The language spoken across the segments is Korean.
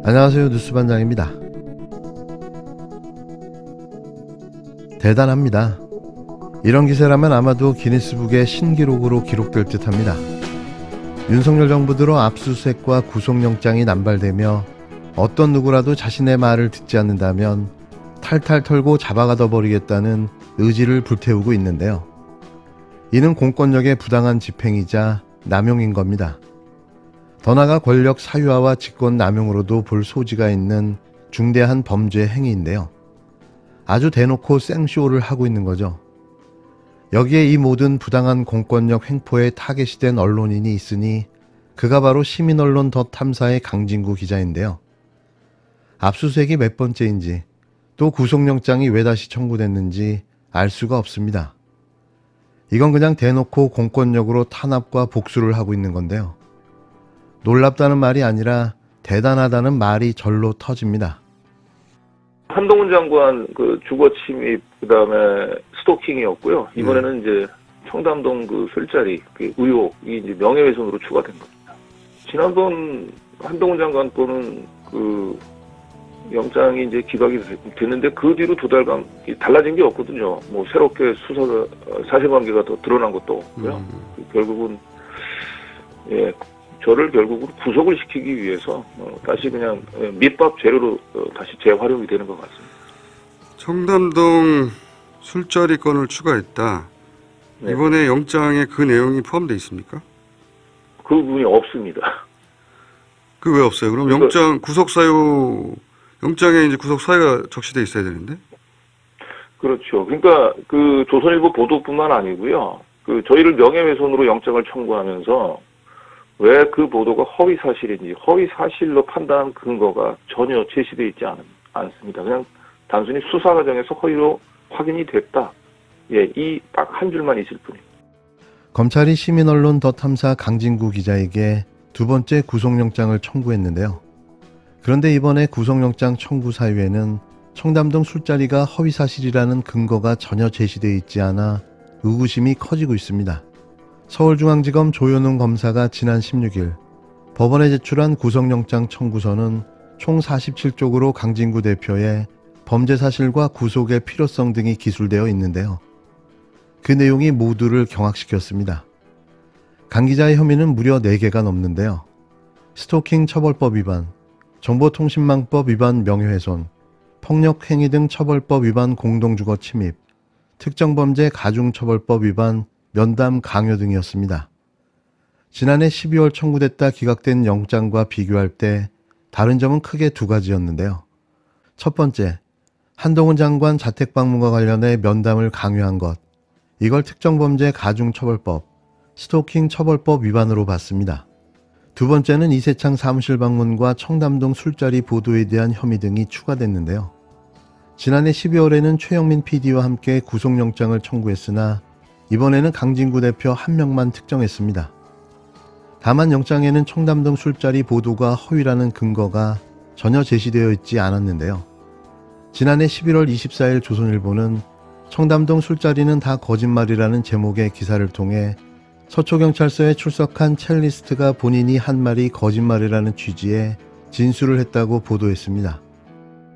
안녕하세요, 뉴스반장입니다. 대단합니다. 이런 기세라면 아마도 기니스북의 신기록으로 기록될 듯합니다. 윤석열 정부 들어 압수수색과 구속영장이 남발되며 어떤 누구라도 자신의 말을 듣지 않는다면 탈탈 털고 잡아가둬 버리겠다는 의지를 불태우고 있는데요. 이는 공권력의 부당한 집행이자 남용인 겁니다. 더 나아가 권력 사유화와 직권 남용으로도 볼 소지가 있는 중대한 범죄 행위인데요. 아주 대놓고 생쇼를 하고 있는 거죠. 여기에 이 모든 부당한 공권력 횡포에 타겟이 된 언론인이 있으니 그가 바로 시민언론 더 탐사의 강진구 기자인데요. 압수수색이 몇 번째인지 또 구속영장이 왜 다시 청구됐는지 알 수가 없습니다. 이건 그냥 대놓고 공권력으로 탄압과 복수를 하고 있는 건데요. 놀랍다는 말이 아니라 대단하다는 말이 절로 터집니다. 한동훈 장관 그 주거 침입 그다음에 스토킹이었고요. 이번에는 이제 청담동 그 술자리 그 의혹이 이제 명예훼손으로 추가된 겁니다. 지난번 한동훈 장관 거는 그 영장이 이제 기각이 됐는데 그 뒤로 두 달간 달라진 게 없거든요. 뭐 새롭게 수사가 사실관계가 더 드러난 것도 없고요. 결국은 저를 결국은 구속을 시키기 위해서 다시 그냥 밑밥 재료로 다시 재활용이 되는 것 같습니다. 청담동 술자리 건을 추가했다. 네. 이번에 영장에 그 내용이 포함되어 있습니까? 그 부분이 없습니다. 그 왜 없어요? 그럼 영장 구속사유 영장에 이제 구속사유가 적시돼 있어야 되는데? 그렇죠. 그러니까 그 조선일보 보도뿐만 아니고요. 그 저희를 명예훼손으로 영장을 청구하면서 왜 그 보도가 허위 사실인지 허위 사실로 판단한 근거가 전혀 제시되어 있지 않습니다. 그냥 단순히 수사 과정에서 허위로 확인이 됐다. 이 딱 한 줄만 있을 뿐입니다. 검찰이 시민언론 더 탐사 강진구 기자에게 두 번째 구속영장을 청구했는데요. 그런데 이번에 구속영장 청구 사유에는 청담동 술자리가 허위 사실이라는 근거가 전혀 제시되어 있지 않아 의구심이 커지고 있습니다. 서울중앙지검 조현웅 검사가 지난 16일 법원에 제출한 구속영장 청구서는 총 47쪽으로 강진구 대표의 범죄 사실과 구속의 필요성 등이 기술되어 있는데요. 그 내용이 모두를 경악시켰습니다. 강 기자의 혐의는 무려 4개가 넘는데요. 스토킹 처벌법 위반, 정보통신망법 위반 명예훼손, 폭력행위 등 처벌법 위반 공동주거 침입, 특정범죄 가중처벌법 위반 면담 강요 등이었습니다. 지난해 12월 청구됐다 기각된 영장과 비교할 때 다른 점은 크게 두 가지였는데요. 첫 번째, 한동훈 장관 자택방문과 관련해 면담을 강요한 것, 이걸 특정범죄 가중처벌법, 스토킹 처벌법 위반으로 봤습니다. 두 번째는 이세창 사무실 방문과 청담동 술자리 보도에 대한 혐의 등이 추가됐는데요. 지난해 12월에는 최영민 PD와 함께 구속영장을 청구했으나 이번에는 강진구 대표 한 명만 특정했습니다. 다만 영장에는 청담동 술자리 보도가 허위라는 근거가 전혀 제시되어 있지 않았는데요. 지난해 11월 24일 조선일보는 청담동 술자리는 다 거짓말이라는 제목의 기사를 통해 서초경찰서에 출석한 첼리스트가 본인이 한 말이 거짓말이라는 취지의 진술을 했다고 보도했습니다.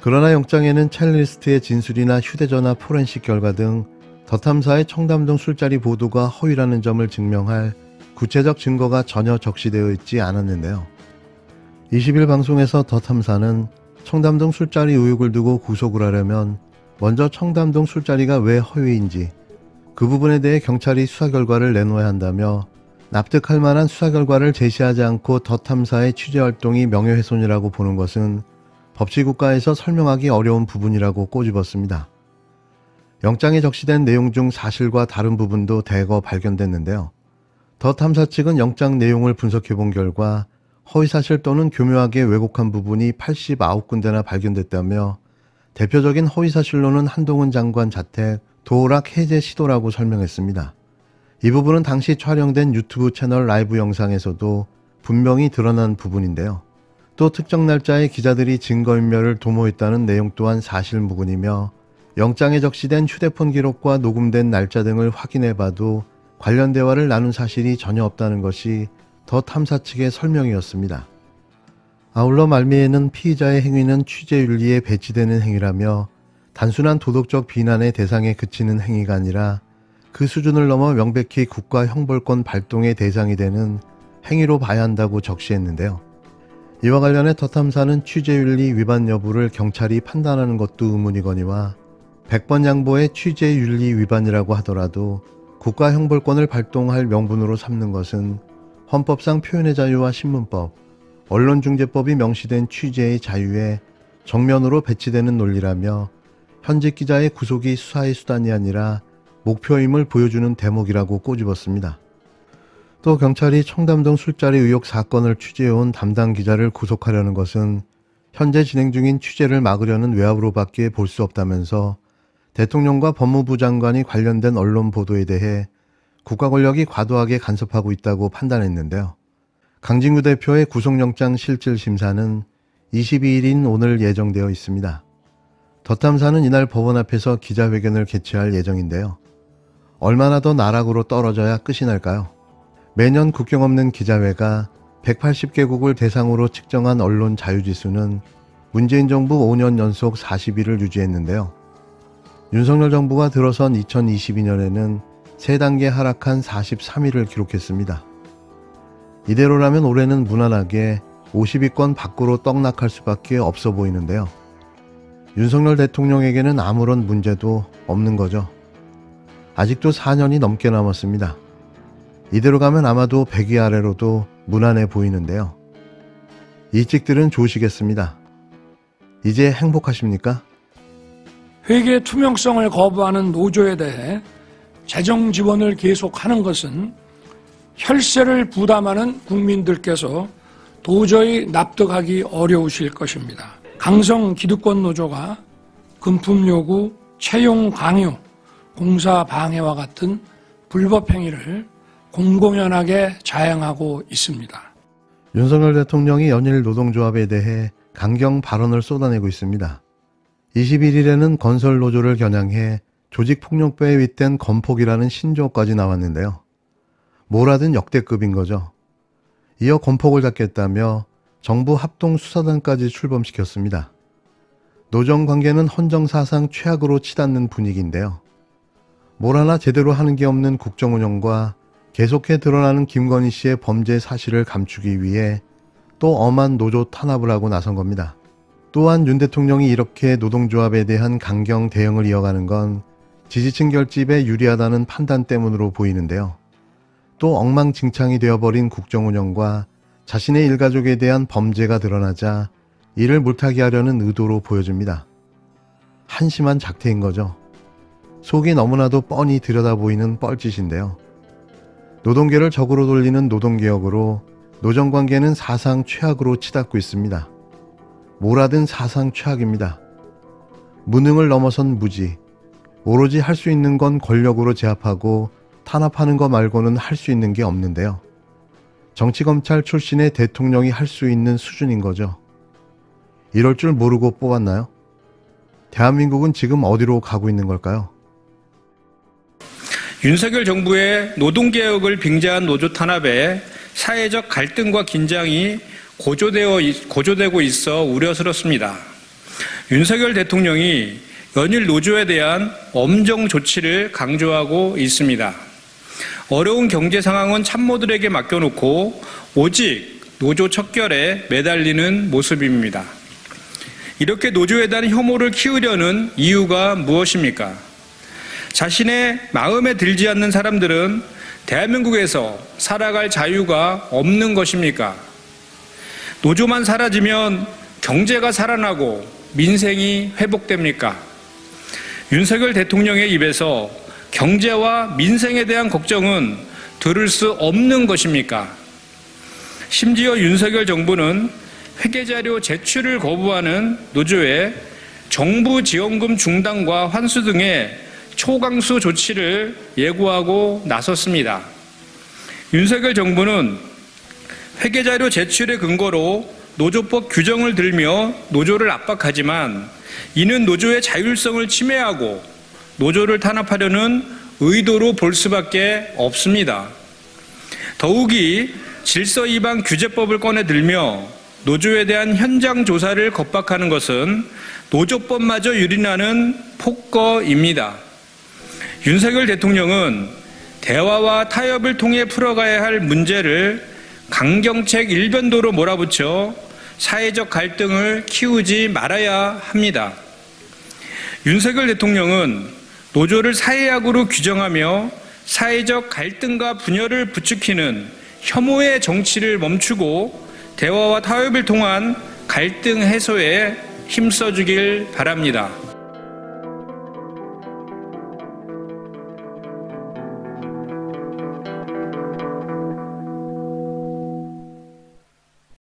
그러나 영장에는 첼리스트의 진술이나 휴대전화 포렌식 결과 등 더 탐사의 청담동 술자리 보도가 허위라는 점을 증명할 구체적 증거가 전혀 적시되어 있지 않았는데요. 20일 방송에서 더 탐사는 청담동 술자리 의혹을 두고 구속을 하려면 먼저 청담동 술자리가 왜 허위인지 그 부분에 대해 경찰이 수사 결과를 내놓아야 한다며 납득할 만한 수사 결과를 제시하지 않고 더 탐사의 취재활동이 명예훼손이라고 보는 것은 법치국가에서 설명하기 어려운 부분이라고 꼬집었습니다. 영장에 적시된 내용 중 사실과 다른 부분도 대거 발견됐는데요. 더 탐사 측은 영장 내용을 분석해본 결과 허위사실 또는 교묘하게 왜곡한 부분이 89군데나 발견됐다며 대표적인 허위사실로는 한동훈 장관 자택 도어락 해제 시도라고 설명했습니다. 이 부분은 당시 촬영된 유튜브 채널 라이브 영상에서도 분명히 드러난 부분인데요. 또 특정 날짜에 기자들이 증거인멸을 도모했다는 내용 또한 사실무근이며 영장에 적시된 휴대폰 기록과 녹음된 날짜 등을 확인해봐도 관련 대화를 나눈 사실이 전혀 없다는 것이 더 탐사 측의 설명이었습니다. 아울러 말미에는 피의자의 행위는 취재윤리에 배치되는 행위라며 단순한 도덕적 비난의 대상에 그치는 행위가 아니라 그 수준을 넘어 명백히 국가 형벌권 발동의 대상이 되는 행위로 봐야 한다고 적시했는데요. 이와 관련해 더 탐사는 취재윤리 위반 여부를 경찰이 판단하는 것도 의문이거니와 100번 양보의 취재윤리 위반이라고 하더라도 국가 형벌권을 발동할 명분으로 삼는 것은 헌법상 표현의 자유와 신문법, 언론중재법이 명시된 취재의 자유에 정면으로 배치되는 논리라며 현직 기자의 구속이 수사의 수단이 아니라 목표임을 보여주는 대목이라고 꼬집었습니다. 또 경찰이 청담동 술자리 의혹 사건을 취재해온 담당 기자를 구속하려는 것은 현재 진행 중인 취재를 막으려는 외압으로밖에 볼 수 없다면서 대통령과 법무부 장관이 관련된 언론 보도에 대해 국가 권력이 과도하게 간섭하고 있다고 판단했는데요. 강진구 대표의 구속영장 실질심사는 22일인 오늘 예정되어 있습니다. 더 탐사는 이날 법원 앞에서 기자회견을 개최할 예정인데요. 얼마나 더 나락으로 떨어져야 끝이 날까요? 매년 국경 없는 기자회가 180개국을 대상으로 측정한 언론 자유지수는 문재인 정부 5년 연속 40위를 유지했는데요. 윤석열 정부가 들어선 2022년에는 3단계 하락한 43위를 기록했습니다. 이대로라면 올해는 무난하게 50위권 밖으로 떡락할 수밖에 없어 보이는데요. 윤석열 대통령에게는 아무런 문제도 없는 거죠. 아직도 4년이 넘게 남았습니다. 이대로 가면 아마도 100위 아래로도 무난해 보이는데요. 이직들은 좋으시겠습니다. 이제 행복하십니까? 회계 투명성을 거부하는 노조에 대해 재정 지원을 계속하는 것은 혈세를 부담하는 국민들께서 도저히 납득하기 어려우실 것입니다. 강성 기득권 노조가 금품 요구, 채용 강요, 공사 방해와 같은 불법 행위를 공공연하게 자행하고 있습니다. 윤석열 대통령이 연일 노동조합에 대해 강경 발언을 쏟아내고 있습니다. 21일에는 건설노조를 겨냥해 조직폭력배에 윗댄 건폭이라는 신조어까지 나왔는데요. 뭐라든 역대급인 거죠. 이어 건폭을 잡겠다며 정부 합동수사단까지 출범시켰습니다. 노정관계는 헌정사상 최악으로 치닫는 분위기인데요. 뭘 하나 제대로 하는 게 없는 국정운영과 계속해 드러나는 김건희 씨의 범죄 사실을 감추기 위해 또 엄한 노조 탄압을 하고 나선 겁니다. 또한 윤 대통령이 이렇게 노동조합에 대한 강경 대응을 이어가는 건 지지층 결집에 유리하다는 판단 때문으로 보이는데요. 또 엉망진창이 되어버린 국정운영과 자신의 일가족에 대한 범죄가 드러나자 이를 물타기 하려는 의도로 보여집니다. 한심한 작태인 거죠. 속이 너무나도 뻔히 들여다보이는 뻘짓인데요. 노동계를 적으로 돌리는 노동개혁으로 노정관계는 사상 최악으로 치닫고 있습니다. 뭐라든 사상 최악입니다. 무능을 넘어선 무지, 오로지 할 수 있는 건 권력으로 제압하고 탄압하는 거 말고는 할 수 있는 게 없는데요. 정치검찰 출신의 대통령이 할 수 있는 수준인 거죠. 이럴 줄 모르고 뽑았나요? 대한민국은 지금 어디로 가고 있는 걸까요? 윤석열 정부의 노동개혁을 빙자한 노조 탄압에 사회적 갈등과 긴장이 고조되고 있어 우려스럽습니다. 윤석열 대통령이 연일 노조에 대한 엄정 조치를 강조하고 있습니다. 어려운 경제 상황은 참모들에게 맡겨놓고 오직 노조 척결에 매달리는 모습입니다. 이렇게 노조에 대한 혐오를 키우려는 이유가 무엇입니까? 자신의 마음에 들지 않는 사람들은 대한민국에서 살아갈 자유가 없는 것입니까? 노조만 사라지면 경제가 살아나고 민생이 회복됩니까? 윤석열 대통령의 입에서 경제와 민생에 대한 걱정은 들을 수 없는 것입니까? 심지어 윤석열 정부는 회계자료 제출을 거부하는 노조에 정부 지원금 중단과 환수 등의 초강수 조치를 예고하고 나섰습니다. 윤석열 정부는 회계자료 제출의 근거로 노조법 규정을 들며 노조를 압박하지만 이는 노조의 자율성을 침해하고 노조를 탄압하려는 의도로 볼 수밖에 없습니다. 더욱이 질서 위반 규제법을 꺼내 들며 노조에 대한 현장 조사를 겁박하는 것은 노조법마저 유린하는 폭거입니다. 윤석열 대통령은 대화와 타협을 통해 풀어가야 할 문제를 강경책 일변도로 몰아붙여 사회적 갈등을 키우지 말아야 합니다. 윤석열 대통령은 노조를 사회악으로 규정하며 사회적 갈등과 분열을 부추기는 혐오의 정치를 멈추고 대화와 타협을 통한 갈등 해소에 힘써주길 바랍니다.